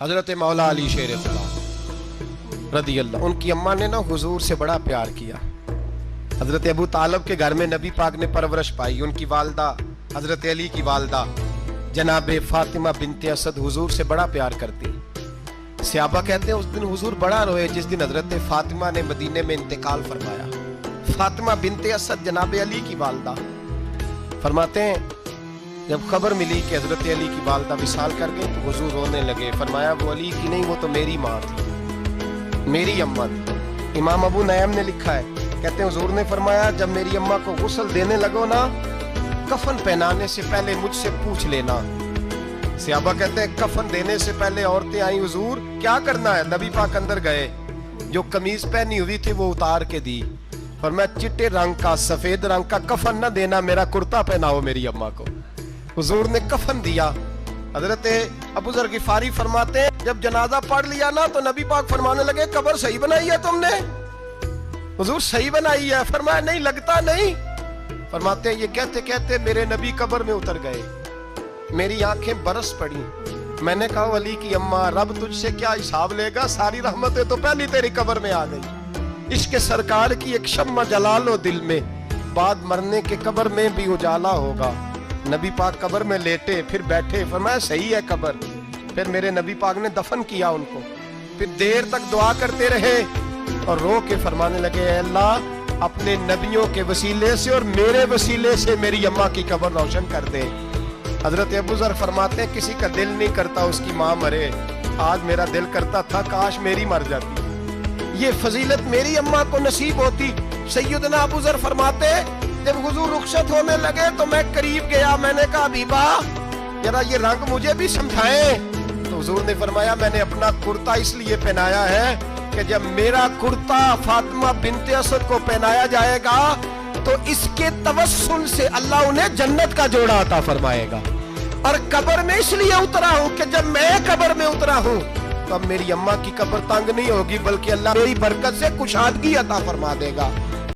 حضرت مولا علی شیر خدا رضی اللہ، ان کی اماں نے نا حضور سے بڑا پیار کیا۔ حضرت ابو طالب کے گھر میں نبی پاک نے پرورش پائی۔ ان کی والدہ حضرت علی کی والدہ جناب فاطمہ بنت اسد حضور سے بڑا پیار کرتی۔ صحابہ کہتے ہیں اس دن حضور بڑا روئے جس دن حضرت فاطمہ نے مدینے میں انتقال فرمایا۔ فاطمہ بنت اسد جناب علی کی والدہ فرماتے ہیں جب خبر ملی کہ حضرت علی کی والدہ وصال کر گئی تو حضور رونے لگے۔ فرمایا وہ علی کی نہیں، وہ تو میری ماں تھی، میری اماں تھی۔ امام ابو نعیم نے لکھا ہے، کہتے ہیں حضور نے فرمایا جب میری اماں کو غسل دینے لگو نا، کفن پہنانے سے پہلے مجھ سے پوچھ لینا۔ صحابہ کہتے ہیں کفن دینے سے پہلے عورتیں آئیں، حضور کیا کرنا ہے؟ نبی پاک اندر گئے، جو قمیض پہنی ہوئی تھی وہ اتار کے دی۔ فرمایا چٹے رنگ کا سفید رنگ کا کفن نہ دینا، میرا کرتا پہناؤ میری اماں کو۔ حضور نے کفن دیا۔ حضرت ابو ذر غفاری فرماتے ہیں جب جنازہ پڑھ لیا نا تو نبی پاک فرمانے لگے قبر صحیح بنائی ہے تم نے؟ حضور صحیح بنائی ہے۔ فرمایا نہیں لگتا نہیں۔ فرماتے ہیں یہ کہتے کہتے میرے نبی قبر میں اتر گئے، میری آنکھیں برس پڑی۔ میں نے کہا علی کی اماں رب تجھ سے کیا حساب لے گا، ساری رحمتیں تو پہلی تیری قبر میں آ گئی۔ عشق سرکار کی ایک شمع جلا لو دل میں، بعد مرنے کے قبر میں بھی اجالا ہوگا۔ نبی پاک قبر میں لیٹے پھر بیٹھے، فرمایا صحیح ہے قبر۔ پھر میرے نبی پاک نے دفن کیا ان کو، پھر دیر تک دعا کرتے رہے اور رو کے فرمانے لگے اے اللہ اپنے نبیوں کے وسیلے سے اور میرے وسیلے سے میری اماں کی قبر روشن کر دے۔ حضرت ابو ذر فرماتے ہیں کسی کا دل نہیں کرتا اس کی ماں مرے، آج میرا دل کرتا تھا کاش میری مر جاتی، یہ فضیلت میری اماں کو نصیب ہوتی۔ سیدنا ابو ذر فرماتے جب حضور رخصت ہونے لگے تو میں قریب گیا، میں نے کہا حبیبہ ذرا یہ رنگ مجھے بھی سمجھائیں۔ تو حضور نے فرمایا میں نے اپنا کرتا اس لیے پہنایا ہے کہ جب میرا کرتا فاطمہ بنت اسد کو پہنایا جائے گا تو اس کے توسل سے اللہ انہیں جنت کا جوڑا عطا فرمائے گا۔ اور قبر میں اس لیے اترا ہوں کہ جب میں قبر میں اترا ہوں تو اب میری اماں کی قبر تنگ نہیں ہوگی، بلکہ اللہ میری برکت سے کشادگی عطا فرما دے گا۔